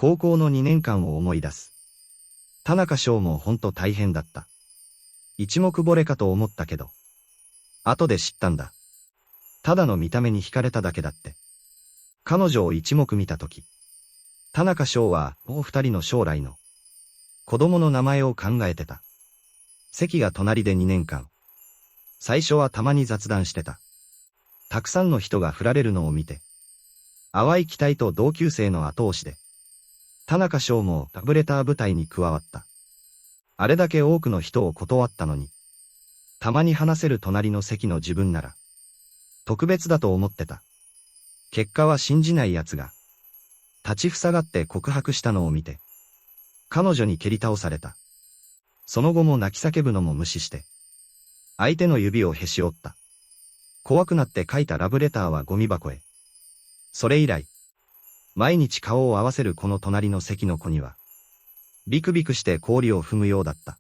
高校の2年間を思い出す。田中翔もほんと大変だった。一目惚れかと思ったけど。後で知ったんだ。ただの見た目に惹かれただけだって。彼女を一目見たとき、田中翔はもう二人の将来の子供の名前を考えてた。席が隣で2年間。最初はたまに雑談してた。たくさんの人が振られるのを見て、淡い期待と同級生の後押しで、田中翔もラブレター部隊に加わった。あれだけ多くの人を断ったのに、たまに話せる隣の席の自分なら、特別だと思ってた。結果は信じない奴が、立ちふさがって告白したのを見て、彼女に蹴り倒された。その後も泣き叫ぶのも無視して、相手の指をへし折った。怖くなって書いたラブレターはゴミ箱へ。それ以来、毎日顔を合わせるこの隣の席の子には、ビクビクして氷を踏むようだった。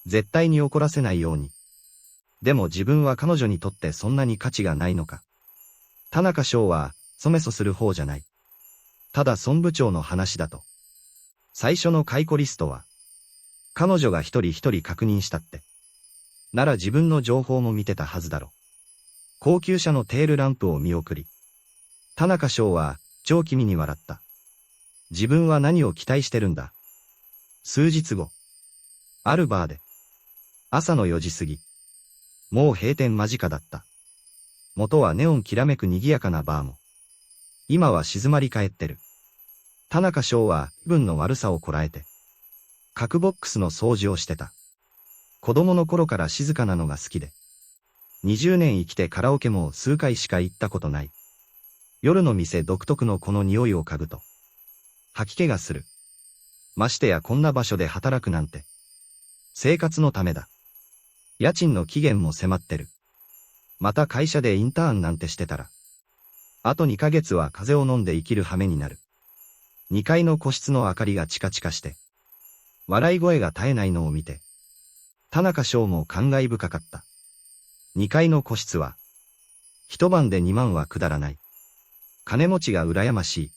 絶対に怒らせないように。でも自分は彼女にとってそんなに価値がないのか。田中翔は、そめそする方じゃない。ただ村部長の話だと。最初の解雇リストは、彼女が一人一人確認したって。なら自分の情報も見てたはずだろ。高級車のテールランプを見送り。田中翔は、超気味に笑った。自分は何を期待してるんだ。数日後。あるバーで。朝の4時過ぎ。もう閉店間近だった。元はネオンきらめく賑やかなバーも。今は静まり返ってる。田中翔は気分の悪さをこらえて。角ボックスの掃除をしてた。子供の頃から静かなのが好きで。20年生きてカラオケも数回しか行ったことない。夜の店独特のこの匂いを嗅ぐと。吐き気がする。ましてやこんな場所で働くなんて。生活のためだ。家賃の期限も迫ってる。また会社でインターンなんてしてたら。あと2ヶ月は風邪を飲んで生きる羽目になる。2階の個室の明かりがチカチカして。笑い声が絶えないのを見て。田中翔も感慨深かった。2階の個室は。一晩で2万はくだらない。金持ちが羨ましい。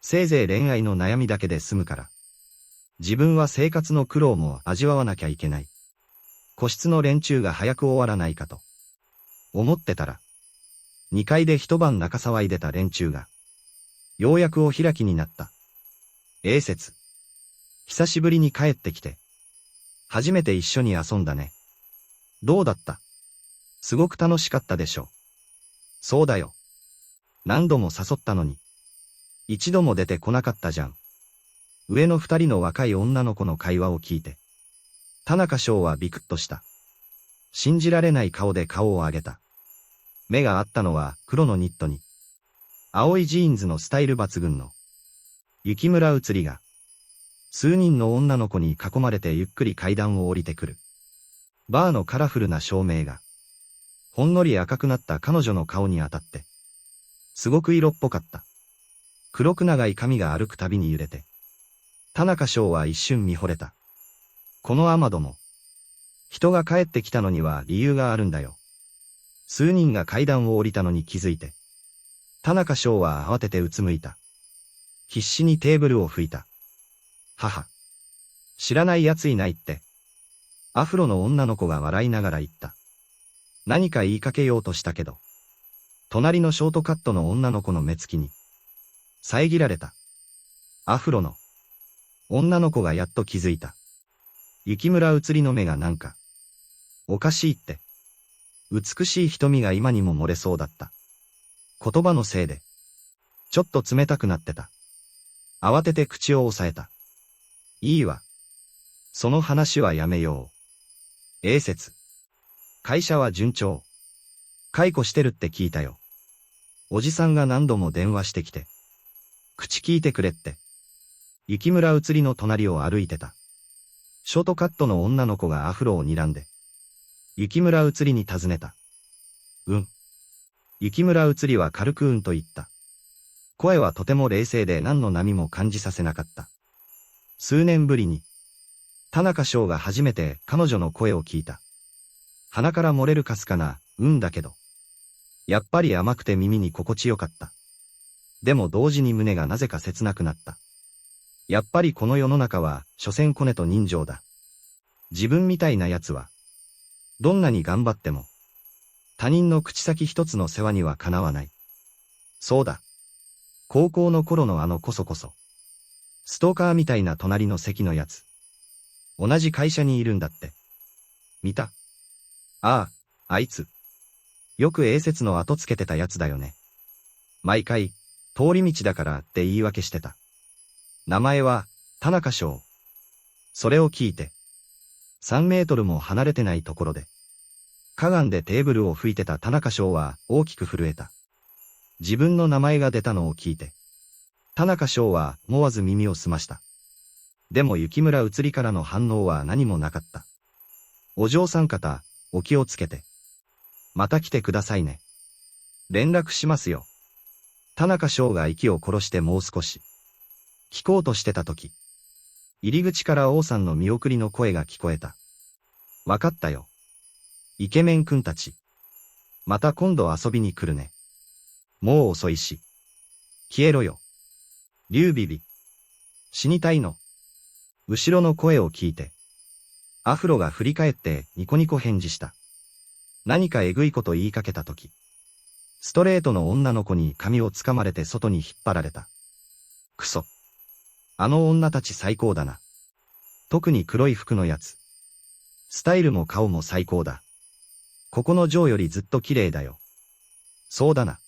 せいぜい恋愛の悩みだけで済むから。自分は生活の苦労も味わわなきゃいけない。個室の連中が早く終わらないかと。思ってたら。2階で一晩仲騒いでた連中が。ようやくお開きになった。A説。久しぶりに帰ってきて。初めて一緒に遊んだね。どうだった？すごく楽しかったでしょ。そうだよ。何度も誘ったのに。一度も出てこなかったじゃん。上の2人の若い女の子の会話を聞いて。田中翔はビクッとした。信じられない顔で顔を上げた。目があったのは黒のニットに。青いジーンズのスタイル抜群の。雪村うつりが。数人の女の子に囲まれてゆっくり階段を降りてくる。バーのカラフルな照明が。ほんのり赤くなった彼女の顔に当たって。すごく色っぽかった。黒く長い髪が歩くたびに揺れて。田中翔は一瞬見惚れた。この雨戸も。人が帰ってきたのには理由があるんだよ。数人が階段を降りたのに気づいて。田中翔は慌ててうつむいた。必死にテーブルを拭いた。母。知らない奴いないって。アフロの女の子が笑いながら言った。何か言いかけようとしたけど。隣のショートカットの女の子の目つきに。遮られた。アフロの。女の子がやっと気づいた。雪村うつりの目がなんか。おかしいって。美しい瞳が今にも漏れそうだった。言葉のせいで。ちょっと冷たくなってた。慌てて口を押さえた。いいわ。その話はやめよう。A説。会社は順調。解雇してるって聞いたよ。おじさんが何度も電話してきて。口聞いてくれって。雪村うつりの隣を歩いてた。ショートカットの女の子がアフロを睨んで。雪村うつりに尋ねた。うん。雪村うつりは軽くうんと言った。声はとても冷静で何の波も感じさせなかった。数年ぶりに。田中翔が初めて彼女の声を聞いた。鼻から漏れるかすかな、うんだけど。やっぱり甘くて耳に心地よかった。でも同時に胸がなぜか切なくなった。やっぱりこの世の中は、所詮コネと人情だ。自分みたいな奴は、どんなに頑張っても、他人の口先一つの世話にはかなわない。そうだ。高校の頃のあのこそこそ。ストーカーみたいな隣の席のやつ。同じ会社にいるんだって。見た？ああ、あいつ。よく英説の後つけてたやつだよね。毎回、通り道だからって言い訳してた。名前は、田中翔。それを聞いて、3メートルも離れてないところで、かがんでテーブルを拭いてた田中翔は大きく震えた。自分の名前が出たのを聞いて、田中翔は思わず耳を澄ました。でも雪村移りからの反応は何もなかった。お嬢さん方、お気をつけて。また来てくださいね。連絡しますよ。田中翔が息を殺してもう少し。聞こうとしてたとき。入り口から王さんの見送りの声が聞こえた。わかったよ。イケメンくんたち。また今度遊びに来るね。もう遅いし。消えろよ。劉ビビ。死にたいの。後ろの声を聞いて。アフロが振り返ってニコニコ返事した。何かえぐいこと言いかけたとき。ストレートの女の子に髪をつかまれて外に引っ張られた。クソ。あの女たち最高だな。特に黒い服のやつ。スタイルも顔も最高だ。ここのジョーよりずっと綺麗だよ。そうだな。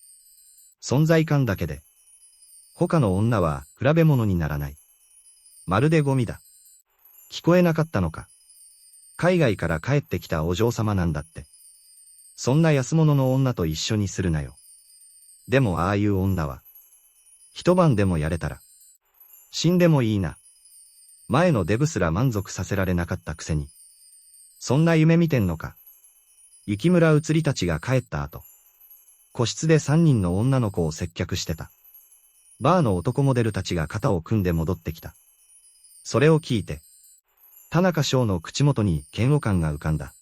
存在感だけで。他の女は比べ物にならない。まるでゴミだ。聞こえなかったのか。海外から帰ってきたお嬢様なんだって。そんな安物の女と一緒にするなよ。でもああいう女は、一晩でもやれたら、死んでもいいな。前のデブすら満足させられなかったくせに。そんな夢見てんのか。雪村移りたちが帰った後、個室で3人の女の子を接客してた。バーの男モデルたちが肩を組んで戻ってきた。それを聞いて、田中翔の口元に嫌悪感が浮かんだ。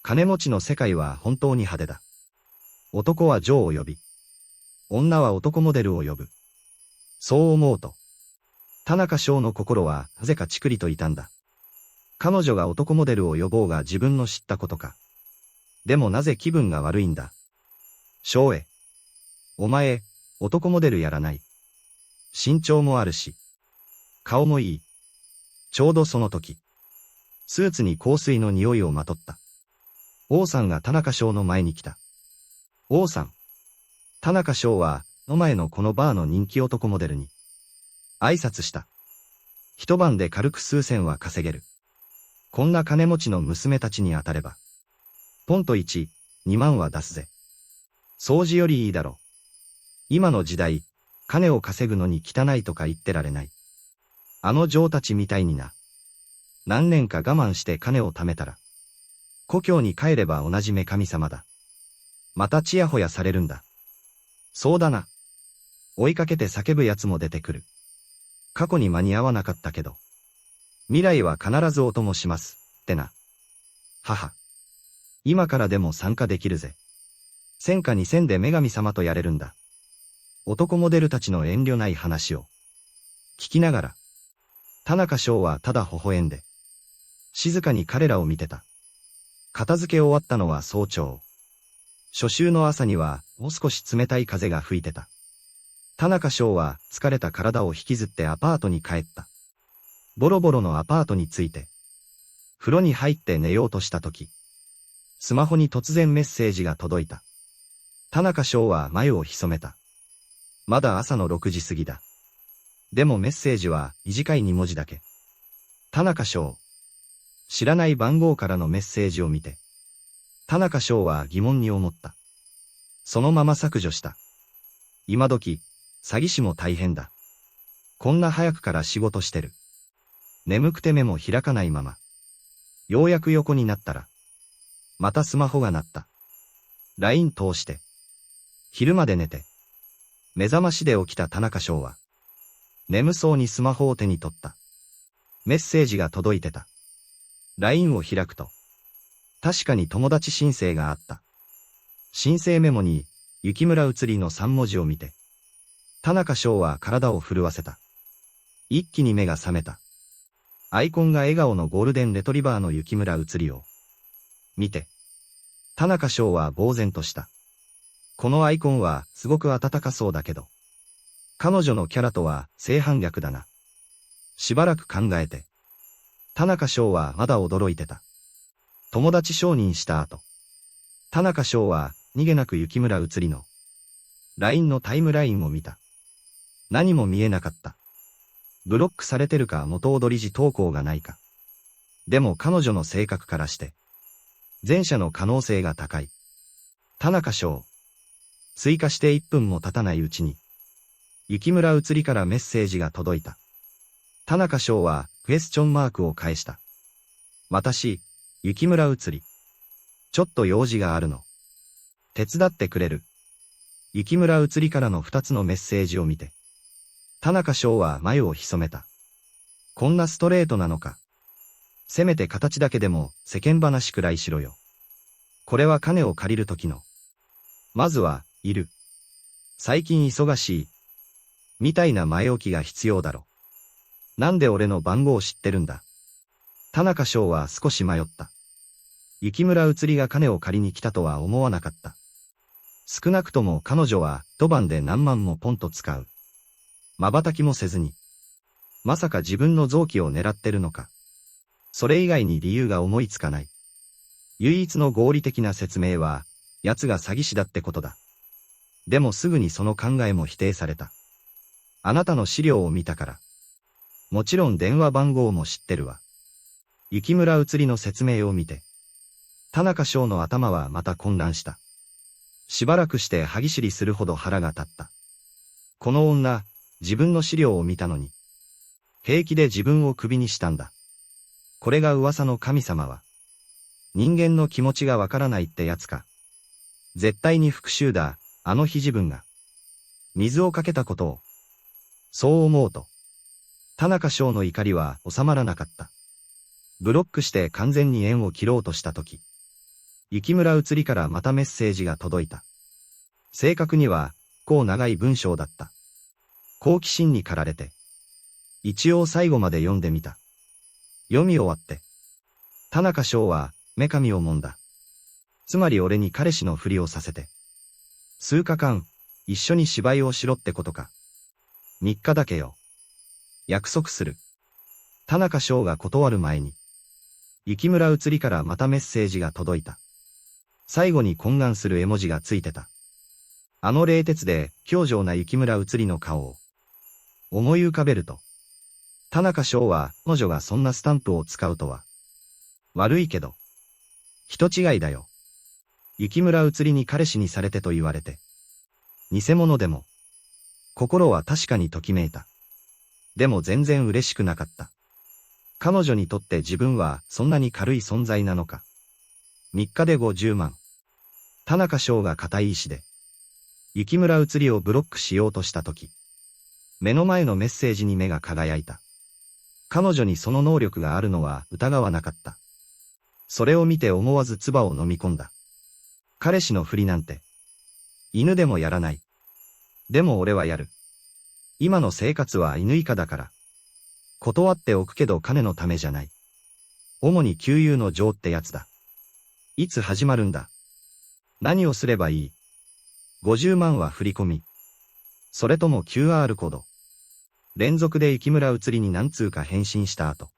金持ちの世界は本当に派手だ。男はジョーを呼び、女は男モデルを呼ぶ。そう思うと、田中翔の心はなぜかチクリと痛んだ。彼女が男モデルを呼ぼうが自分の知ったことか。でもなぜ気分が悪いんだ。翔へ。お前、男モデルやらない。身長もあるし、顔もいい。ちょうどその時、スーツに香水の匂いをまとった。王さんが田中翔の前に来た。王さん。田中翔は、の前のこのバーの人気男モデルに、挨拶した。一晩で軽く数千は稼げる。こんな金持ちの娘たちに当たれば、ポンと1、2万は出すぜ。掃除よりいいだろ。今の時代、金を稼ぐのに汚いとか言ってられない。あの嬢たちみたいにな。何年か我慢して金を貯めたら、故郷に帰れば同じ女神様だ。またちやほやされるんだ。そうだな。追いかけて叫ぶ奴も出てくる。過去に間に合わなかったけど。未来は必ずお供します、ってな。母。今からでも参加できるぜ。1000か2000で女神様とやれるんだ。男モデルたちの遠慮ない話を。聞きながら。田中翔はただ微笑んで。静かに彼らを見てた。片付け終わったのは早朝。初秋の朝にはもう少し冷たい風が吹いてた。田中翔は疲れた体を引きずってアパートに帰った。ボロボロのアパートに着いて、風呂に入って寝ようとしたとき、スマホに突然メッセージが届いた。田中翔は眉を潜めた。まだ朝の6時過ぎだ。でもメッセージは短い2文字だけ。田中翔。知らない番号からのメッセージを見て、田中翔は疑問に思った。そのまま削除した。今時、詐欺師も大変だ。こんな早くから仕事してる。眠くて目も開かないまま。ようやく横になったら、またスマホが鳴った。LINE 通して。昼まで寝て。目覚ましで起きた田中翔は、眠そうにスマホを手に取った。メッセージが届いてた。LINE を開くと、確かに友達申請があった。申請メモに、雪村移りの3文字を見て、田中翔は体を震わせた。一気に目が覚めた。アイコンが笑顔のゴールデンレトリバーの雪村写りを見て、田中翔は呆然とした。このアイコンはすごく温かそうだけど、彼女のキャラとは正反逆だな。しばらく考えて、田中翔はまだ驚いてた。友達承認した後、田中翔は逃げなく雪村写りの LINE のタイムラインを見た。何も見えなかった。ブロックされてるか元踊り時投稿がないか。でも彼女の性格からして、前者の可能性が高い。田中翔。追加して1分も経たないうちに、雪村写りからメッセージが届いた。田中翔はクエスチョンマークを返した。私、雪村写り。ちょっと用事があるの。手伝ってくれる。雪村写りからの2つのメッセージを見て、田中翔は眉を潜めた。こんなストレートなのか。せめて形だけでも世間話くらいしろよ。これは金を借りる時の。まずは、いる。最近忙しい。みたいな前置きが必要だろ。なんで俺の番号を知ってるんだ。田中翔は少し迷った。雪村写りが金を借りに来たとは思わなかった。少なくとも彼女は一晩で何万もポンと使う。瞬きもせずに。まさか自分の臓器を狙ってるのか。それ以外に理由が思いつかない。唯一の合理的な説明は、奴が詐欺師だってことだ。でもすぐにその考えも否定された。あなたの資料を見たから。もちろん電話番号も知ってるわ。雪村写りの説明を見て、田中翔の頭はまた混乱した。しばらくして歯ぎしりするほど腹が立った。この女、自分の資料を見たのに、平気で自分をクビにしたんだ。これが噂の神様は、人間の気持ちがわからないってやつか。絶対に復讐だ、あの日自分が。水をかけたことを。そう思うと、田中翔の怒りは収まらなかった。ブロックして完全に縁を切ろうとしたとき、雪村写りからまたメッセージが届いた。正確には、こう長い文章だった。好奇心に駆られて。一応最後まで読んでみた。読み終わって。田中翔は、目髪を揉んだ。つまり俺に彼氏のふりをさせて。数日間、一緒に芝居をしろってことか。3日だけよ。約束する。田中翔が断る前に。雪村写りからまたメッセージが届いた。最後に懇願する絵文字がついてた。あの冷徹で強情な雪村写りの顔を思い浮かべると、田中翔は彼女がそんなスタンプを使うとは。悪いけど、人違いだよ。雪村写りに彼氏にされてと言われて。偽物でも。心は確かにときめいた。でも全然嬉しくなかった。彼女にとって自分はそんなに軽い存在なのか。3日で50万。田中翔が固い意志で、雪村写りをブロックしようとしたとき、目の前のメッセージに目が輝いた。彼女にその能力があるのは疑わなかった。それを見て思わず唾を飲み込んだ。彼氏のふりなんて、犬でもやらない。でも俺はやる。今の生活は犬以下だから。断っておくけど金のためじゃない。主に給油の情ってやつだ。いつ始まるんだ。何をすればいい。50万は振り込み。それとも QR コード。連続で雪村写りに何通か返信した後、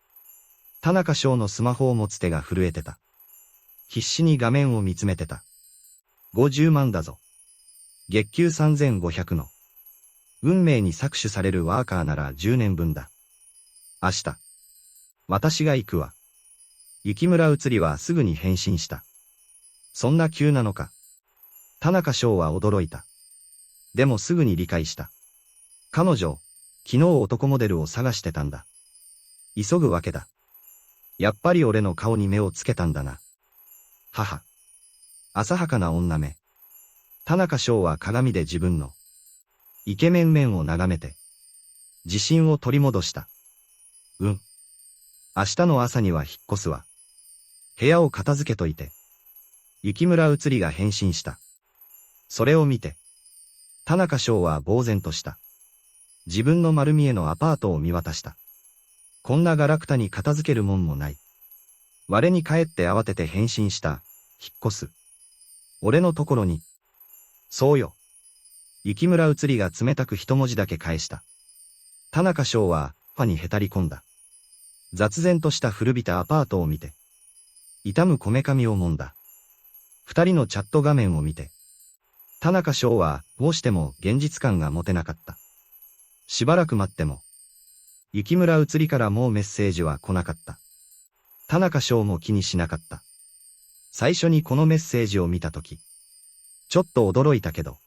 田中翔のスマホを持つ手が震えてた。必死に画面を見つめてた。50万だぞ。月給3500の。運命に搾取されるワーカーなら10年分だ。明日。私が行くわ。雪村写りはすぐに返信した。そんな急なのか。田中翔は驚いた。でもすぐに理解した。彼女、昨日男モデルを探してたんだ。急ぐわけだ。やっぱり俺の顔に目をつけたんだな。母。浅はかな女目。田中翔は鏡で自分のイケメン面を眺めて、自信を取り戻した。明日の朝には引っ越すわ。部屋を片付けといて。雪村写りが返信した。それを見て、田中翔は呆然とした。自分の丸見えのアパートを見渡した。こんなガラクタに片付けるもんもない。我に帰って慌てて返信した。引っ越す。俺のところに。そうよ。雪村うつりが冷たく一文字だけ返した。田中翔は、ファにへたり込んだ。雑然とした古びたアパートを見て。傷むこめかみを揉んだ。二人のチャット画面を見て。田中翔は、どうしても現実感が持てなかった。しばらく待っても。雪村うつりからもうメッセージは来なかった。田中翔も気にしなかった。最初にこのメッセージを見たとき。ちょっと驚いたけど。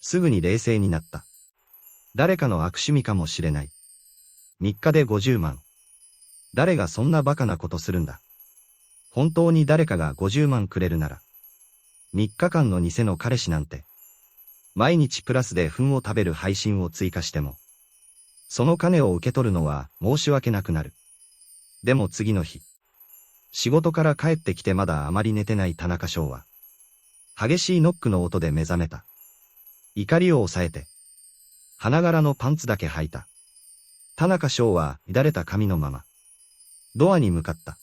すぐに冷静になった。誰かの悪趣味かもしれない。3日で50万。誰がそんなバカなことするんだ。本当に誰かが50万くれるなら。3日間の偽の彼氏なんて。毎日プラスで糞を食べる配信を追加しても。その金を受け取るのは申し訳なくなる。でも次の日。仕事から帰ってきてまだあまり寝てない田中翔は。激しいノックの音で目覚めた。怒りを抑えて。花柄のパンツだけ履いた。田中翔は乱れた髪のまま。ドアに向かった。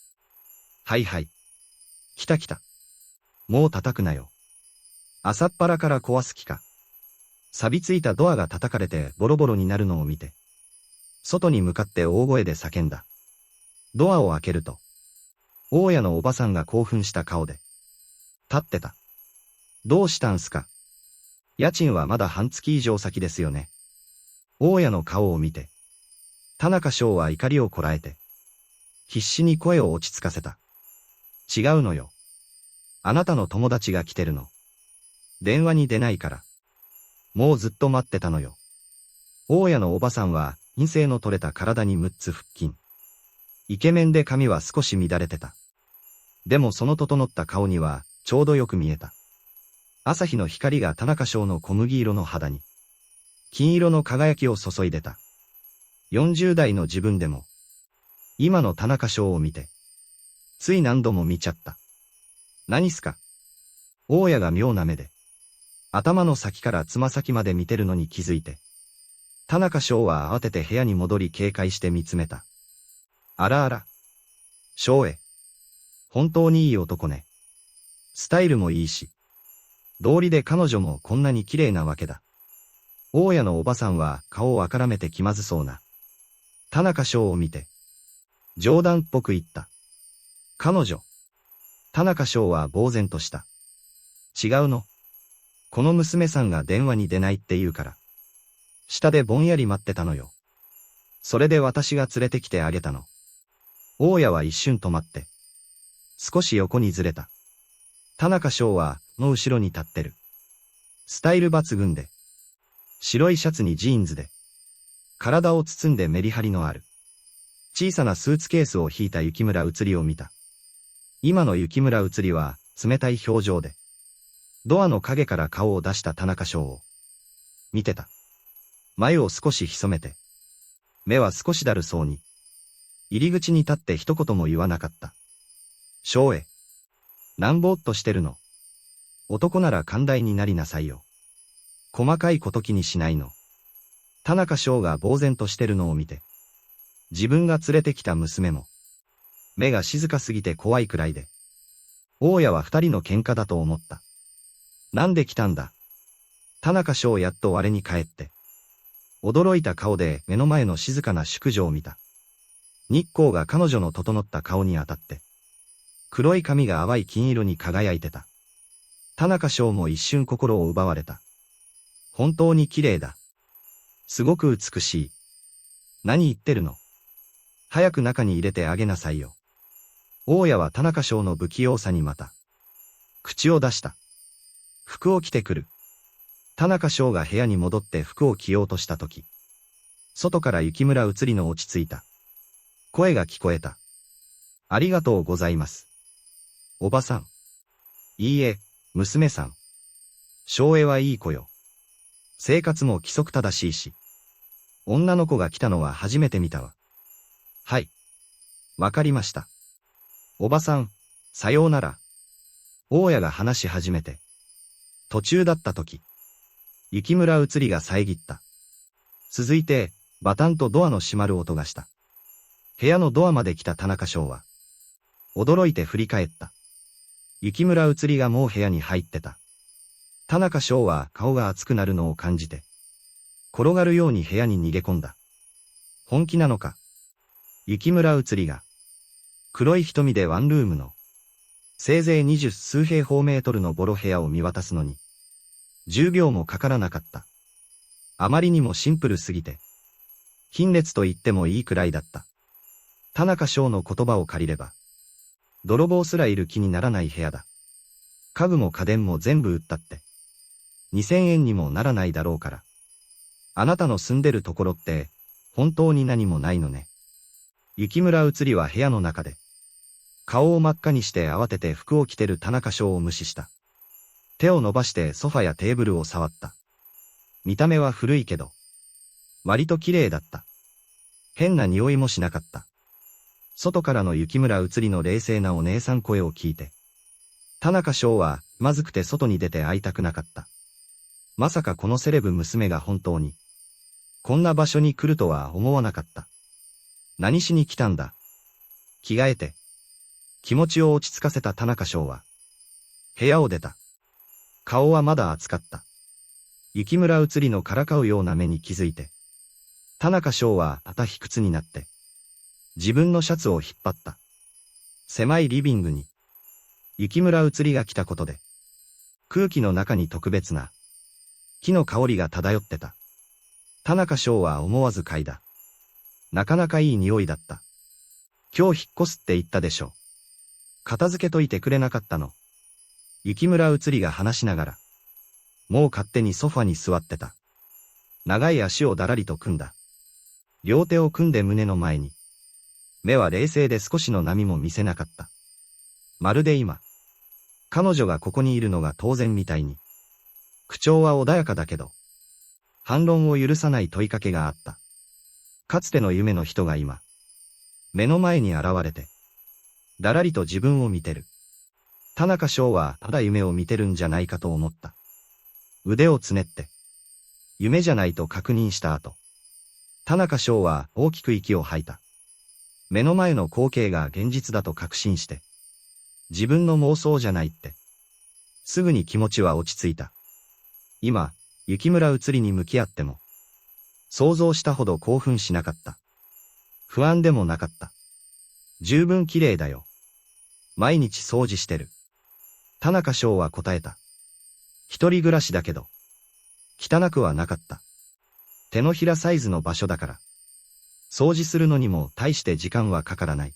はいはい。来た来た。もう叩くなよ。朝っぱらから壊す気か。錆びついたドアが叩かれてボロボロになるのを見て。外に向かって大声で叫んだ。ドアを開けると。大家のおばさんが興奮した顔で。立ってた。どうしたんすか。家賃はまだ半月以上先ですよね。大家の顔を見て。田中翔は怒りをこらえて。必死に声を落ち着かせた。違うのよ。あなたの友達が来てるの。電話に出ないから。もうずっと待ってたのよ。大家のおばさんは、陰性の取れた体に6つ腹筋。イケメンで髪は少し乱れてた。でもその整った顔には、ちょうどよく見えた。朝日の光が田中翔の小麦色の肌に、金色の輝きを注いでた。40代の自分でも、今の田中翔を見て、つい何度も見ちゃった。何すか。大家が妙な目で、頭の先からつま先まで見てるのに気づいて、田中翔は慌てて部屋に戻り警戒して見つめた。あらあら。翔へ。本当にいい男ね。スタイルもいいし。道理で彼女もこんなに綺麗なわけだ。大家のおばさんは顔をあからめて気まずそうな。田中翔を見て。冗談っぽく言った。彼女。田中翔は呆然とした。違うの。この娘さんが電話に出ないって言うから。下でぼんやり待ってたのよ。それで私が連れてきてあげたの。大家は一瞬止まって。少し横にずれた。田中翔は、の後ろに立ってる。スタイル抜群で。白いシャツにジーンズで。体を包んでメリハリのある。小さなスーツケースを引いた雪村うつりを見た。今の雪村うつりは、冷たい表情で。ドアの影から顔を出した田中翔を。見てた。眉を少し潜めて。目は少しだるそうに。入り口に立って一言も言わなかった。翔へ。なんぼーっとしてるの。男なら寛大になりなさいよ。細かいこと気にしないの。田中翔が呆然としてるのを見て。自分が連れてきた娘も。目が静かすぎて怖いくらいで。大家は二人の喧嘩だと思った。なんで来たんだ。田中翔やっと我に返って。驚いた顔で目の前の静かな淑女を見た。日光が彼女の整った顔に当たって。黒い髪が淡い金色に輝いてた。田中翔も一瞬心を奪われた。本当に綺麗だ。すごく美しい。何言ってるの。早く中に入れてあげなさいよ。大家は田中翔の不器用さにまた。口を出した。服を着てくる。田中翔が部屋に戻って服を着ようとしたとき。外から雪村うつりの落ち着いた。声が聞こえた。ありがとうございます。おばさん。いいえ、娘さん。翔英はいい子よ。生活も規則正しいし。女の子が来たのは初めて見たわ。はい。わかりました。おばさん、さようなら。大家が話し始めて。途中だったとき。雪村うつりが遮った。続いて、バタンとドアの閉まる音がした。部屋のドアまで来た田中翔は、驚いて振り返った。雪村うつりがもう部屋に入ってた。田中翔は顔が熱くなるのを感じて、転がるように部屋に逃げ込んだ。本気なのか。雪村うつりが、黒い瞳でワンルームの、せいぜい20数平方メートルのボロ部屋を見渡すのに、10秒もかからなかった。あまりにもシンプルすぎて、貧劣と言ってもいいくらいだった。田中翔の言葉を借りれば、泥棒すらいる気にならない部屋だ。家具も家電も全部売ったって、2000円にもならないだろうから。あなたの住んでるところって、本当に何もないのね。雪村うつりは部屋の中で、顔を真っ赤にして慌てて服を着てる田中翔を無視した。手を伸ばしてソファやテーブルを触った。見た目は古いけど、割と綺麗だった。変な匂いもしなかった。外からの雪村うつりの冷静なお姉さん声を聞いて、田中翔はまずくて外に出て会いたくなかった。まさかこのセレブ娘が本当に、こんな場所に来るとは思わなかった。何しに来たんだ。着替えて。気持ちを落ち着かせた田中翔は、部屋を出た。顔はまだ熱かった。雪村うつりのからかうような目に気づいて、田中翔はまた卑屈になって、自分のシャツを引っ張った。狭いリビングに、雪村うつりが来たことで、空気の中に特別な、木の香りが漂ってた。田中翔は思わず嗅いだ。なかなかいい匂いだった。今日引っ越すって言ったでしょ。片付けといてくれなかったの。雪村うつりが話しながら、もう勝手にソファに座ってた。長い足をだらりと組んだ。両手を組んで胸の前に。目は冷静で少しの波も見せなかった。まるで今、彼女がここにいるのが当然みたいに。口調は穏やかだけど、反論を許さない問いかけがあった。かつての夢の人が今、目の前に現れて、だらりと自分を見てる。田中翔はただ夢を見てるんじゃないかと思った。腕をつねって、夢じゃないと確認した後、田中翔は大きく息を吐いた。目の前の光景が現実だと確信して、自分の妄想じゃないって、すぐに気持ちは落ち着いた。今、雪村うつりに向き合っても、想像したほど興奮しなかった。不安でもなかった。十分綺麗だよ。毎日掃除してる。田中翔は答えた。一人暮らしだけど、汚くはなかった。手のひらサイズの場所だから。掃除するのにも大して時間はかからない。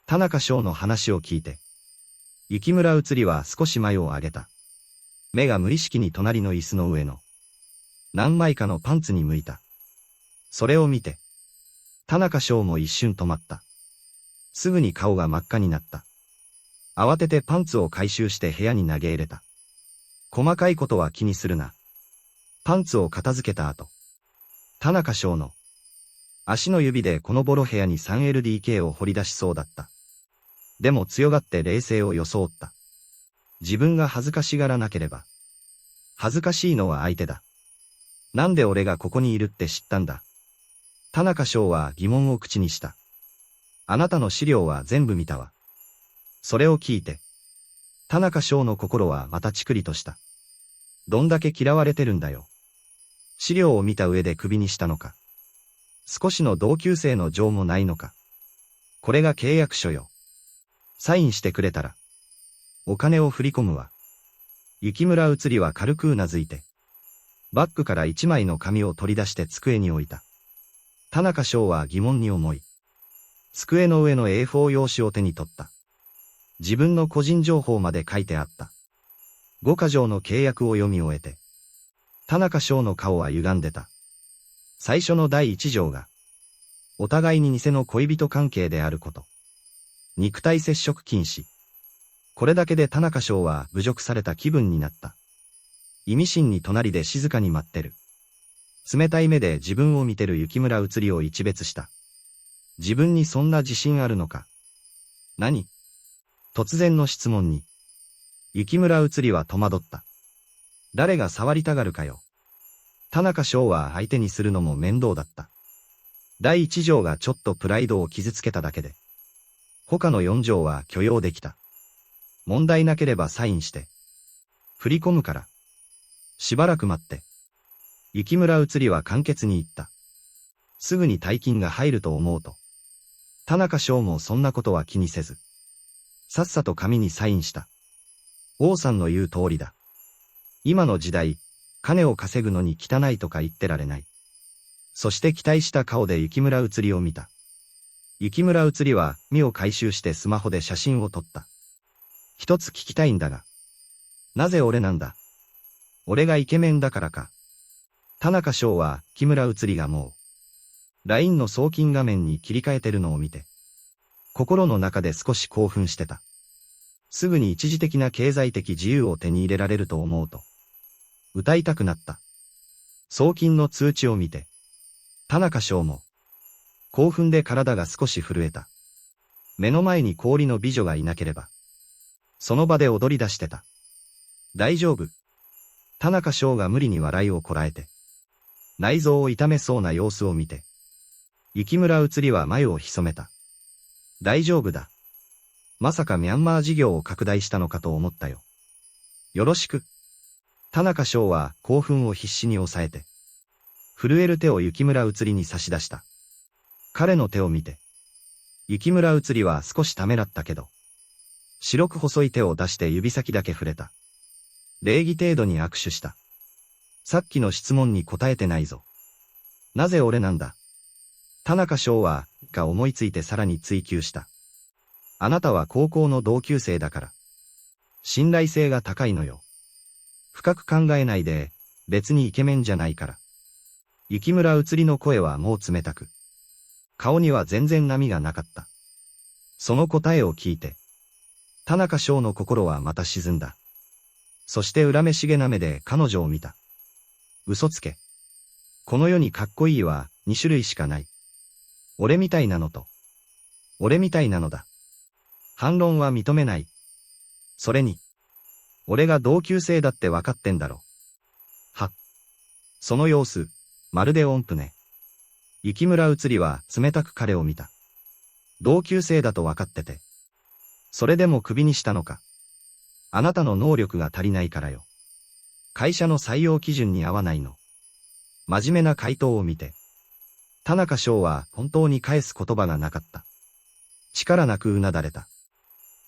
田中翔の話を聞いて、雪村うつりは少し眉を上げた。目が無意識に隣の椅子の上の何枚かのパンツに向いた。それを見て、田中翔も一瞬止まった。すぐに顔が真っ赤になった。慌ててパンツを回収して部屋に投げ入れた。細かいことは気にするな。パンツを片付けた後、田中翔の足の指でこのボロ部屋に 3LDK を掘り出しそうだった。でも強がって冷静を装った。自分が恥ずかしがらなければ。恥ずかしいのは相手だ。なんで俺がここにいるって知ったんだ。田中翔は疑問を口にした。あなたの資料は全部見たわ。それを聞いて、田中翔の心はまたチクリとした。どんだけ嫌われてるんだよ。資料を見た上でクビにしたのか。少しの同級生の情もないのか。これが契約書よ。サインしてくれたら、お金を振り込むわ。雪村うつりは軽くうなずいて、バッグから一枚の紙を取り出して机に置いた。田中翔は疑問に思い、机の上の A4 用紙を手に取った。自分の個人情報まで書いてあった。5か条の契約を読み終えて、田中翔の顔は歪んでた。最初の第1条が、お互いに偽の恋人関係であること。肉体接触禁止。これだけで田中翔は侮辱された気分になった。意味深に隣で静かに待ってる。冷たい目で自分を見てる雪村うつりを一別した。自分にそんな自信あるのか。何？突然の質問に、雪村うつりは戸惑った。誰が触りたがるかよ。田中翔は相手にするのも面倒だった。第一条がちょっとプライドを傷つけただけで。他の4条は許容できた。問題なければサインして。振り込むから。しばらく待って。雪村移りは簡潔に言った。すぐに大金が入ると思うと。田中翔もそんなことは気にせず。さっさと紙にサインした。王さんの言う通りだ。今の時代、金を稼ぐのに汚いとか言ってられない。そして期待した顔で雪村移りを見た。雪村移りは身を回収してスマホで写真を撮った。一つ聞きたいんだが。なぜ俺なんだ？俺がイケメンだからか。田中翔は木村移りがもう、LINE の送金画面に切り替えてるのを見て、心の中で少し興奮してた。すぐに一時的な経済的自由を手に入れられると思うと、歌いたくなった。送金の通知を見て、田中翔も、興奮で体が少し震えた。目の前に氷の美女がいなければ、その場で踊り出してた。大丈夫。田中翔が無理に笑いをこらえて、内臓を痛めそうな様子を見て、雪村移りは眉を潜めた。大丈夫だ。まさかミャンマー事業を拡大したのかと思ったよ。よろしく。田中翔は興奮を必死に抑えて、震える手を雪村移りに差し出した。彼の手を見て、雪村移りは少しためらったけど、白く細い手を出して指先だけ触れた。礼儀程度に握手した。さっきの質問に答えてないぞ。なぜ俺なんだ？田中翔は、が思いついてさらに追求した。あなたは高校の同級生だから。信頼性が高いのよ。深く考えないで、別にイケメンじゃないから。雪村移りの声はもう冷たく。顔には全然波がなかった。その答えを聞いて、田中翔の心はまた沈んだ。そして恨めしげな目で彼女を見た。嘘つけ。この世にかっこいいは2種類しかない。俺みたいなのと、俺みたいなのだ。反論は認めない。それに、俺が同級生だって分かってんだろ。は。その様子、まるで音符ね。雪村移りは冷たく彼を見た。同級生だと分かってて。それでもクビにしたのか。あなたの能力が足りないからよ。会社の採用基準に合わないの。真面目な回答を見て。田中翔は本当に返す言葉がなかった。力なくうなだれた。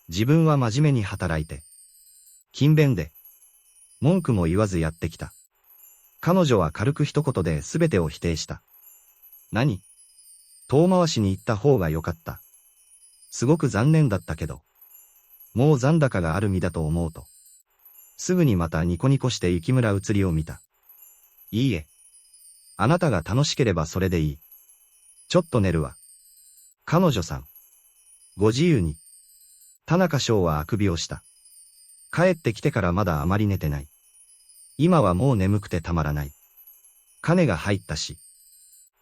自分は真面目に働いて。勤勉で。文句も言わずやってきた。彼女は軽く一言で全てを否定した。何？遠回しに言った方がよかった。すごく残念だったけど。もう残高がある身だと思うと。すぐにまたニコニコして雪村移りを見た。いいえ。あなたが楽しければそれでいい。ちょっと寝るわ。彼女さん。ご自由に。田中翔はあくびをした。帰ってきてからまだあまり寝てない。今はもう眠くてたまらない。金が入ったし。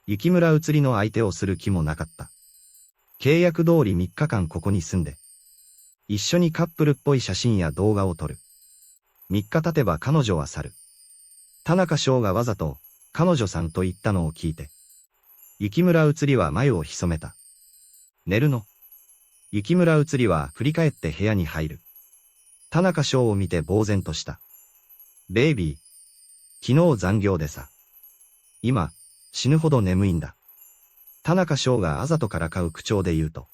雪村移りの相手をする気もなかった。契約通り3日間ここに住んで。一緒にカップルっぽい写真や動画を撮る。3日経てば彼女は去る。田中翔がわざと、彼女さんと言ったのを聞いて。雪村移りは眉を潜めた。寝るの？雪村移りは振り返って部屋に入る。田中翔を見て呆然とした。ベイビー。昨日残業でさ。今、死ぬほど眠いんだ。田中翔があざとからかう口調で言うと。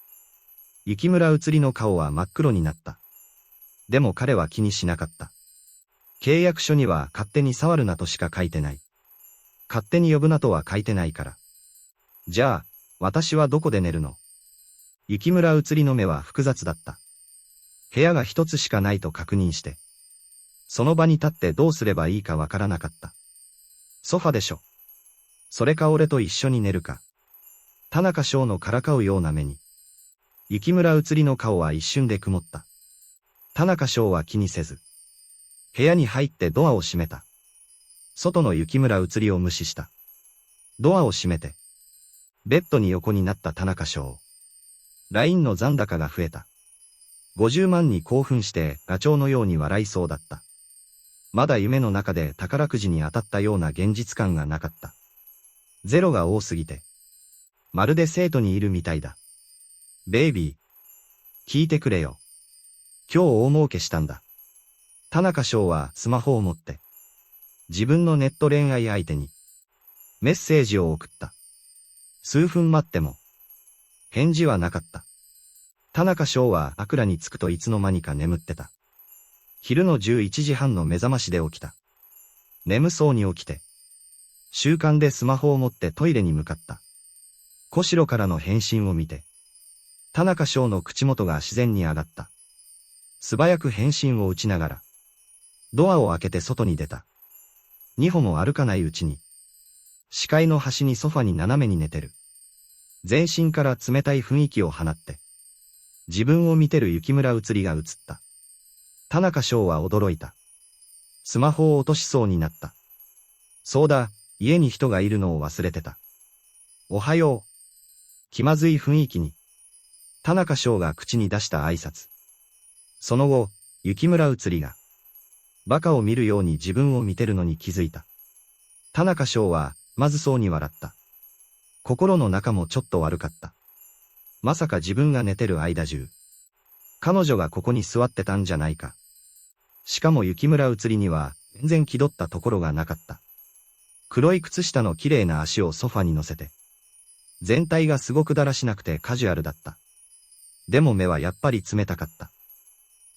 雪村移りの顔は真っ黒になった。でも彼は気にしなかった。契約書には勝手に触るなとしか書いてない。勝手に呼ぶなとは書いてないから。じゃあ、私はどこで寝るの？雪村移りの目は複雑だった。部屋が一つしかないと確認して。その場に立ってどうすればいいかわからなかった。ソファでしょ。それか俺と一緒に寝るか。田中翔のからかうような目に。雪村移りの顔は一瞬で曇った。田中翔は気にせず。部屋に入ってドアを閉めた。外の雪村移りを無視した。ドアを閉めて。ベッドに横になった田中翔。LINE の残高が増えた。50万に興奮してガチョウのように笑いそうだった。まだ夢の中で宝くじに当たったような現実感がなかった。ゼロが多すぎて。まるで生徒にいるみたいだ。ベイビー。聞いてくれよ。今日大儲けしたんだ。田中翔はスマホを持って、自分のネット恋愛相手に、メッセージを送った。数分待っても、返事はなかった。田中翔は枕に着くといつの間にか眠ってた。昼の11時半の目覚ましで起きた。眠そうに起きて、習慣でスマホを持ってトイレに向かった。小代からの返信を見て、田中翔の口元が自然に上がった。素早く返信を打ちながら、ドアを開けて外に出た。2歩も歩かないうちに、視界の端にソファに斜めに寝てる。全身から冷たい雰囲気を放って、自分を見てる雪村写りが映った。田中翔は驚いた。スマホを落としそうになった。そうだ、家に人がいるのを忘れてた。おはよう。気まずい雰囲気に、田中翔が口に出した挨拶。その後、雪村写りが、馬鹿を見るように自分を見てるのに気づいた。田中翔は、まずそうに笑った。心の中もちょっと悪かった。まさか自分が寝てる間中、彼女がここに座ってたんじゃないか。しかも雪村写りには、全然気取ったところがなかった。黒い靴下の綺麗な足をソファに乗せて、全体がすごくだらしなくてカジュアルだった。でも目はやっぱり冷たかった。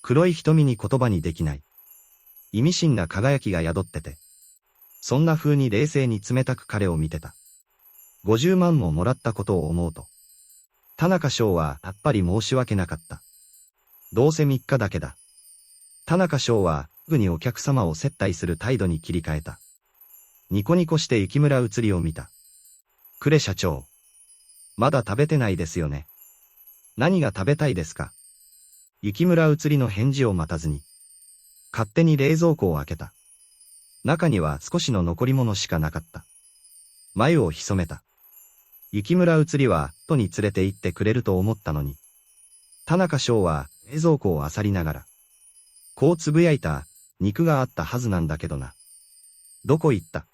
黒い瞳に言葉にできない。意味深な輝きが宿ってて、そんな風に冷静に冷たく彼を見てた。50万ももらったことを思うと、田中翔はやっぱり申し訳なかった。どうせ3日だけだ。田中翔はすぐにお客様を接待する態度に切り替えた。ニコニコして雪村写りを見た。呉社長。まだ食べてないですよね。何が食べたいですか？雪村写りの返事を待たずに、勝手に冷蔵庫を開けた。中には少しの残り物しかなかった。眉を潜めた。雪村写りは、都に連れて行ってくれると思ったのに。田中翔は、冷蔵庫を漁りながら。こうつぶやいた、肉があったはずなんだけどな。どこ行った？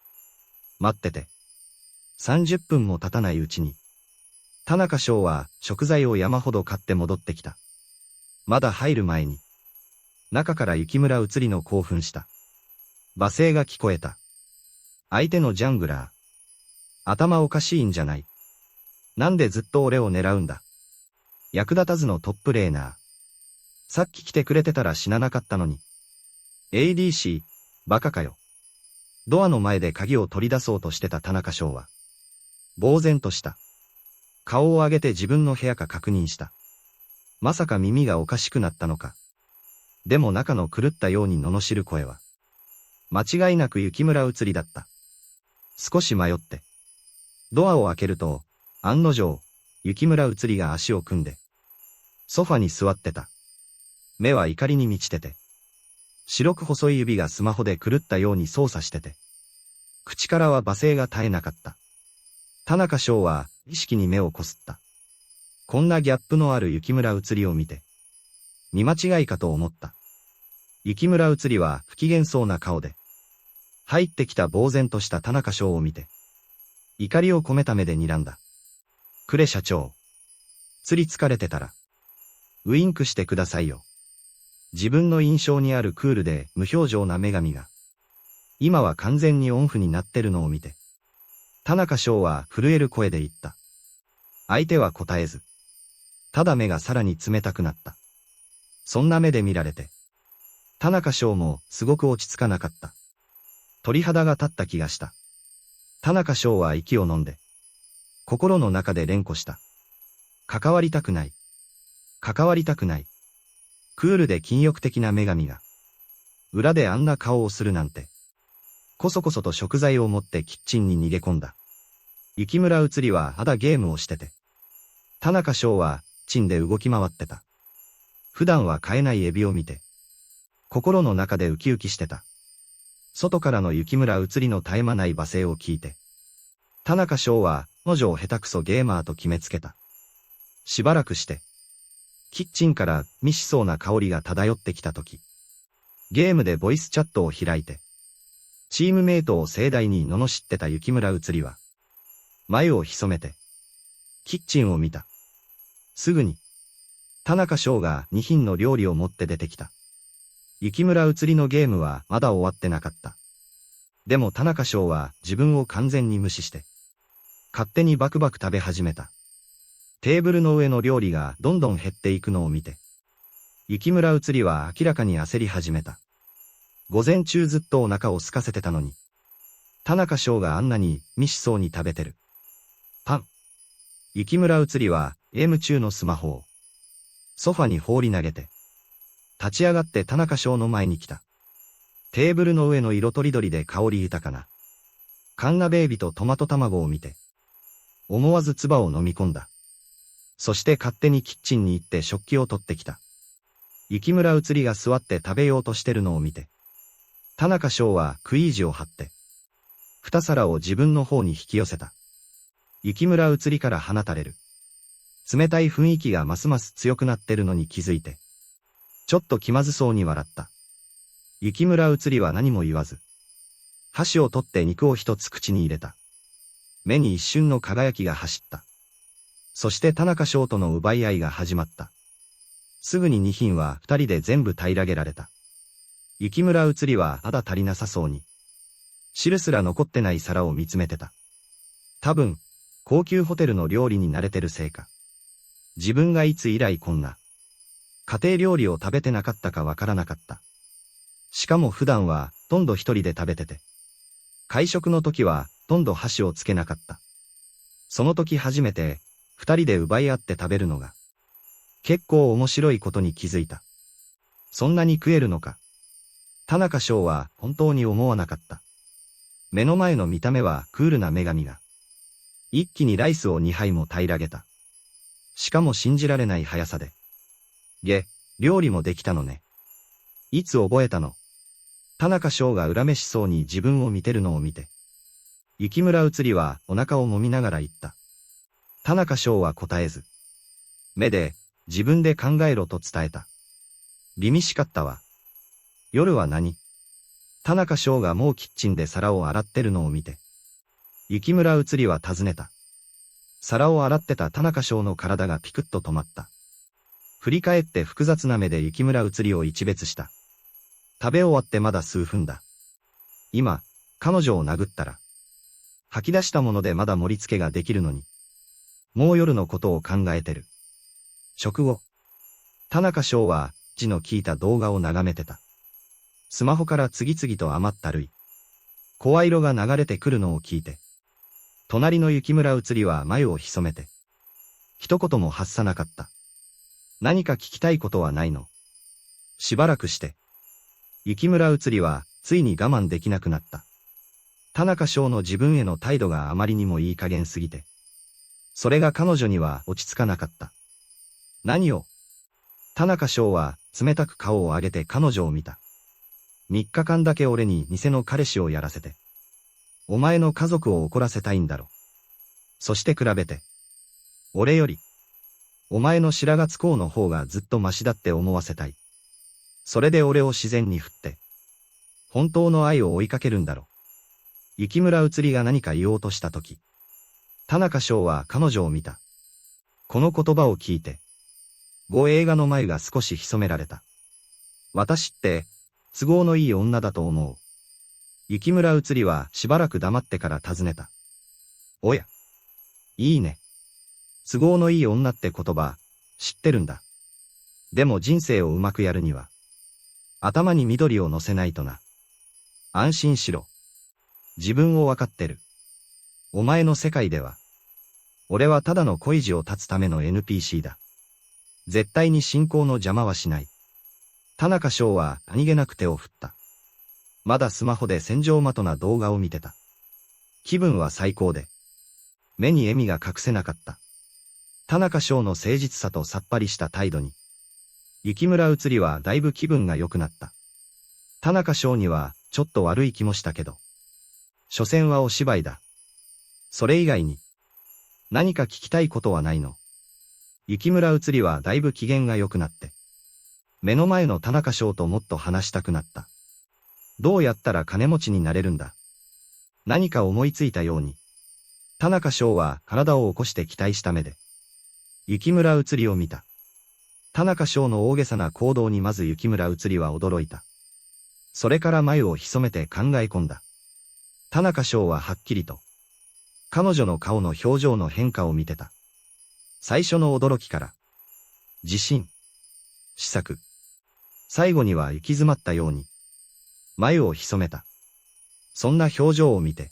待ってて。30分も経たないうちに。田中翔は、食材を山ほど買って戻ってきた。まだ入る前に。中から雪村写りの興奮した。罵声が聞こえた。相手のジャングラー。頭おかしいんじゃない？なんでずっと俺を狙うんだ？役立たずのトップレーナー。さっき来てくれてたら死ななかったのに。ADC、バカかよ。ドアの前で鍵を取り出そうとしてた田中翔は、呆然とした。顔を上げて自分の部屋か確認した。まさか耳がおかしくなったのか。でも中の狂ったように罵る声は、間違いなく雪村写りだった。少し迷って、ドアを開けると、案の定、雪村写りが足を組んで、ソファに座ってた。目は怒りに満ちてて、白く細い指がスマホで狂ったように操作してて、口からは罵声が絶えなかった。田中翔は意識に目をこすった。こんなギャップのある雪村写りを見て、見間違いかと思った。雪村写りは不機嫌そうな顔で、入ってきた呆然とした田中翔を見て、怒りを込めた目で睨んだ。呉社長。釣り疲れてたら、ウインクしてくださいよ。自分の印象にあるクールで無表情な女神が、今は完全にオンフになってるのを見て、田中翔は震える声で言った。相手は答えず、ただ目がさらに冷たくなった。そんな目で見られて、田中翔もすごく落ち着かなかった。鳥肌が立った気がした。田中翔は息を飲んで、心の中で連呼した。関わりたくない。関わりたくない。クールで禁欲的な女神が、裏であんな顔をするなんて。こそこそと食材を持ってキッチンに逃げ込んだ。雪村写りはまだゲームをしてて。田中翔は、チンで動き回ってた。普段は飼えないエビを見て、心の中でウキウキしてた。外からの雪村写りの絶え間ない罵声を聞いて、田中翔は、彼女を下手くそゲーマーと決めつけた。しばらくして、キッチンからミしそうな香りが漂ってきたとき、ゲームでボイスチャットを開いて、チームメイトを盛大に罵ってた雪村うつりは、眉を潜めて、キッチンを見た。すぐに、田中翔が2品の料理を持って出てきた。雪村うつりのゲームはまだ終わってなかった。でも田中翔は自分を完全に無視して、勝手にバクバク食べ始めた。テーブルの上の料理がどんどん減っていくのを見て、雪村うつりは明らかに焦り始めた。午前中ずっとお腹を空かせてたのに、田中翔があんなに未しそうに食べてる。パン。雪村うつりはゲーム中のスマホをソファに放り投げて、立ち上がって田中翔の前に来た。テーブルの上の色とりどりで香り豊かなカンナベイビとトマト卵を見て、思わず唾を飲み込んだ。そして勝手にキッチンに行って食器を取ってきた。雪村うつりが座って食べようとしてるのを見て、田中翔は食い意地を張って、二皿を自分の方に引き寄せた。雪村うつりから放たれる。冷たい雰囲気がますます強くなってるのに気づいて、ちょっと気まずそうに笑った。雪村うつりは何も言わず、箸を取って肉を一つ口に入れた。目に一瞬の輝きが走った。そして田中翔との奪い合いが始まった。すぐに2品は2人で全部平らげられた。雪村うつりはまだ足りなさそうに、汁すら残ってない皿を見つめてた。多分、高級ホテルの料理に慣れてるせいか。自分がいつ以来こんな、家庭料理を食べてなかったかわからなかった。しかも普段は、ほとんど一人で食べてて。会食の時は、ほとんど箸をつけなかった。その時初めて、二人で奪い合って食べるのが、結構面白いことに気づいた。そんなに食えるのか。田中翔は本当に思わなかった。目の前の見た目はクールな女神が、一気にライスを2杯も平らげた。しかも信じられない速さで。料理もできたのね。いつ覚えたの？田中翔が恨めしそうに自分を見てるのを見て。雪村うつりはお腹を揉みながら言った。田中翔は答えず。目で、自分で考えろと伝えた。凛々しかったわ。夜は何？田中翔がもうキッチンで皿を洗ってるのを見て。雪村うつりは尋ねた。皿を洗ってた田中翔の体がピクッと止まった。振り返って複雑な目で雪村うつりを一別した。食べ終わってまだ数分だ。今、彼女を殴ったら、吐き出したものでまだ盛り付けができるのに。もう夜のことを考えてる。食後。田中翔は、字の聞いた動画を眺めてた。スマホから次々と余った類。声色が流れてくるのを聞いて。隣の雪村うつりは眉を潜めて。一言も発さなかった。何か聞きたいことはないの？しばらくして。雪村うつりは、ついに我慢できなくなった。田中翔の自分への態度があまりにもいい加減すぎて。それが彼女には落ち着かなかった。何を？田中翔は冷たく顔を上げて彼女を見た。3日間だけ俺に偽の彼氏をやらせて。お前の家族を怒らせたいんだろ。そして比べて。俺より、お前の白髪こうの方がずっとマシだって思わせたい。それで俺を自然に振って。本当の愛を追いかけるんだろ。雪村うつりが何か言おうとしたとき。田中翔は彼女を見た。この言葉を聞いて。映画の眉が少し潜められた。私って、都合のいい女だと思う。雪村うつりはしばらく黙ってから尋ねた。おや。いいね。都合のいい女って言葉、知ってるんだ。でも人生をうまくやるには、頭に緑を乗せないとな。安心しろ。自分をわかってる。お前の世界では、俺はただの恋路を断つための NPC だ。絶対に進行の邪魔はしない。田中翔は何気なく手を振った。まだスマホで戦場的な動画を見てた。気分は最高で。目に笑みが隠せなかった。田中翔の誠実さとさっぱりした態度に。雪村うつりはだいぶ気分が良くなった。田中翔にはちょっと悪い気もしたけど。所詮はお芝居だ。それ以外に。何か聞きたいことはないの？雪村うつりはだいぶ機嫌が良くなって。目の前の田中翔ともっと話したくなった。どうやったら金持ちになれるんだ。何か思いついたように。田中翔は体を起こして期待した目で、雪村うつりを見た。田中翔の大げさな行動にまず雪村うつりは驚いた。それから眉を潜めて考え込んだ。田中翔ははっきりと、彼女の顔の表情の変化を見てた。最初の驚きから、自信、試作、最後には行き詰まったように、眉を潜めた。そんな表情を見て、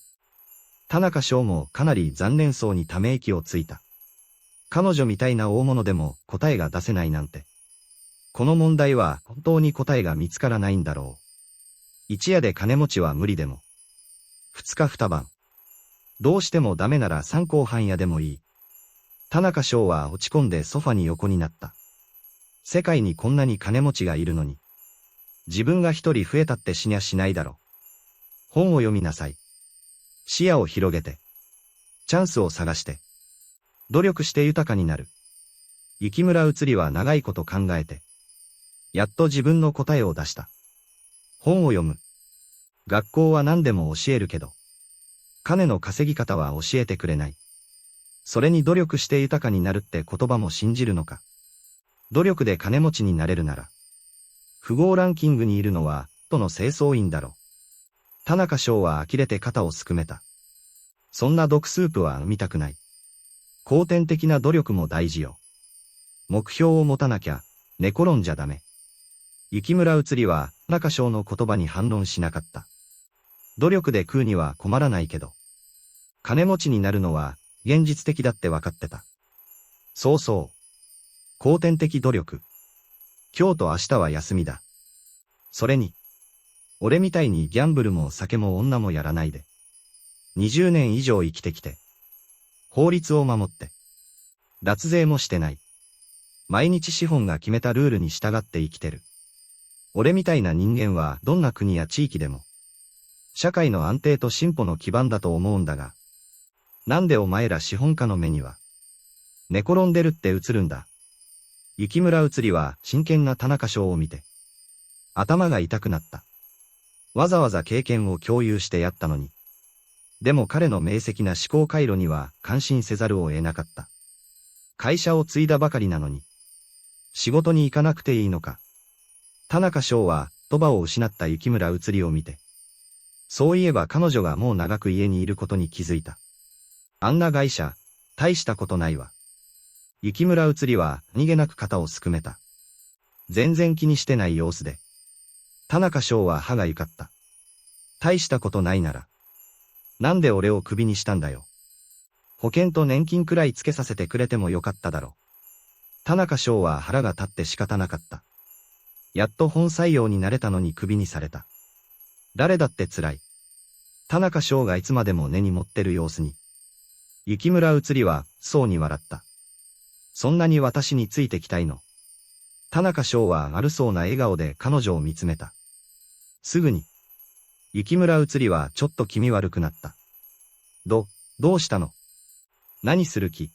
田中翔もかなり残念そうにため息をついた。彼女みたいな大物でも答えが出せないなんて。この問題は本当に答えが見つからないんだろう。一夜で金持ちは無理でも。二日二晩。どうしてもダメなら三更半夜でもいい。田中翔は落ち込んでソファに横になった。世界にこんなに金持ちがいるのに。自分が一人増えたって死にゃしないだろ。本を読みなさい。視野を広げて。チャンスを探して。努力して豊かになる。雪村うつりは長いこと考えて。やっと自分の答えを出した。本を読む。学校は何でも教えるけど。金の稼ぎ方は教えてくれない。それに努力して豊かになるって言葉も信じるのか。努力で金持ちになれるなら。富豪ランキングにいるのは、都の清掃員だろ。田中翔は呆れて肩をすくめた。そんな毒スープは飲みたくない。後天的な努力も大事よ。目標を持たなきゃ、寝転んじゃダメ。雪村うつりは、田中翔の言葉に反論しなかった。努力で食うには困らないけど。金持ちになるのは、現実的だって分かってた。そうそう。後天的努力。今日と明日は休みだ。それに、俺みたいにギャンブルも酒も女もやらないで。20年以上生きてきて。法律を守って。脱税もしてない。毎日資本が決めたルールに従って生きてる。俺みたいな人間はどんな国や地域でも、社会の安定と進歩の基盤だと思うんだが、なんでお前ら資本家の目には、寝転んでるって映るんだ。雪村うつりは真剣な田中翔を見て、頭が痛くなった。わざわざ経験を共有してやったのに。でも彼の明晰な思考回路には感心せざるを得なかった。会社を継いだばかりなのに。仕事に行かなくていいのか。田中翔は言葉を失った雪村うつりを見て。そういえば彼女がもう長く家にいることに気づいた。あんな会社、大したことないわ。雪村うつりは逃げなく肩をすくめた。全然気にしてない様子で。田中翔は歯がゆかった。大したことないなら。なんで俺をクビにしたんだよ。保険と年金くらいつけさせてくれてもよかっただろ。田中翔は腹が立って仕方なかった。やっと本採用になれたのにクビにされた。誰だって辛い。田中翔がいつまでも根に持ってる様子に。雪村うつりは、そうに笑った。そんなに私についてきたいの。田中翔は悪そうな笑顔で彼女を見つめた。すぐに。雪村うつりはちょっと気味悪くなった。どうしたの？何する気？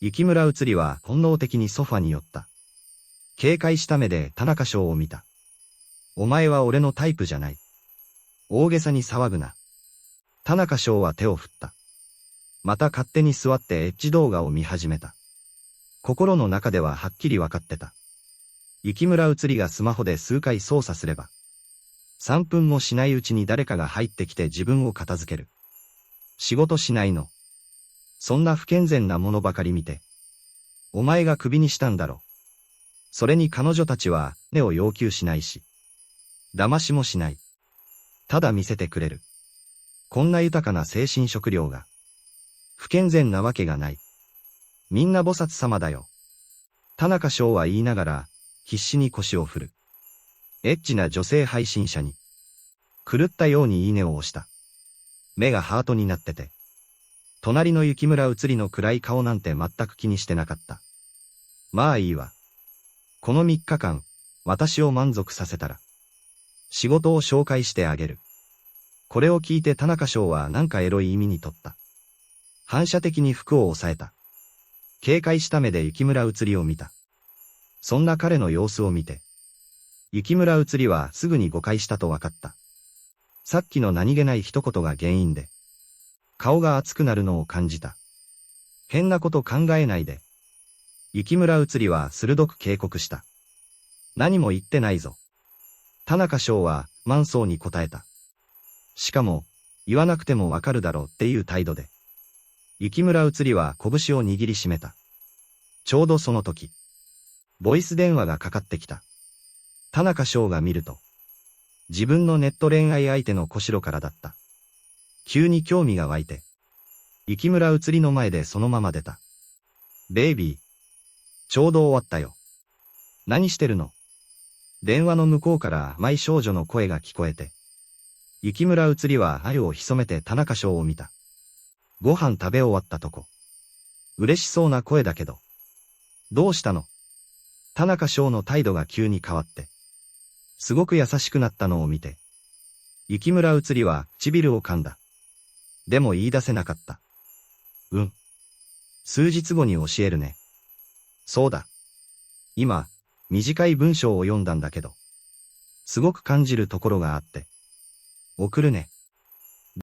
雪村うつりは本能的にソファに寄った。警戒した目で田中翔を見た。お前は俺のタイプじゃない。大げさに騒ぐな。田中翔は手を振った。また勝手に座ってエッチ動画を見始めた。心の中でははっきりわかってた。雪村うつりがスマホで数回操作すれば、3分もしないうちに誰かが入ってきて自分を片付ける。仕事しないの。そんな不健全なものばかり見て。お前がクビにしたんだろ。それに彼女たちは根を要求しないし。騙しもしない。ただ見せてくれる。こんな豊かな精神食料が。不健全なわけがない。みんな菩薩様だよ。田中翔は言いながら、必死に腰を振る。エッチな女性配信者に。狂ったようにいいねを押した。目がハートになってて。隣の雪村うつりの暗い顔なんて全く気にしてなかった。まあいいわ。この3日間、私を満足させたら。仕事を紹介してあげる。これを聞いて田中翔はなんかエロい意味にとった。反射的に服を押さえた。警戒した目で雪村うつりを見た。そんな彼の様子を見て、雪村移りはすぐに誤解したとわかった。さっきの何気ない一言が原因で、顔が熱くなるのを感じた。変なこと考えないで。雪村移りは鋭く警告した。何も言ってないぞ。田中翔は満相に答えた。しかも、言わなくてもわかるだろうっていう態度で。雪村移りは拳を握りしめた。ちょうどその時、ボイス電話がかかってきた。田中翔が見ると、自分のネット恋愛相手の小代からだった。急に興味が湧いて、雪村移りの前でそのまま出た。ベイビー、ちょうど終わったよ。何してるの？電話の向こうから甘い少女の声が聞こえて、雪村移りは鮎を潜めて田中翔を見た。ご飯食べ終わったとこ。嬉しそうな声だけど。どうしたの？田中翔の態度が急に変わって、すごく優しくなったのを見て、雪村移りは唇を噛んだ。でも言い出せなかった。数日後に教えるね。そうだ。今、短い文章を読んだんだけど、すごく感じるところがあって。送るね。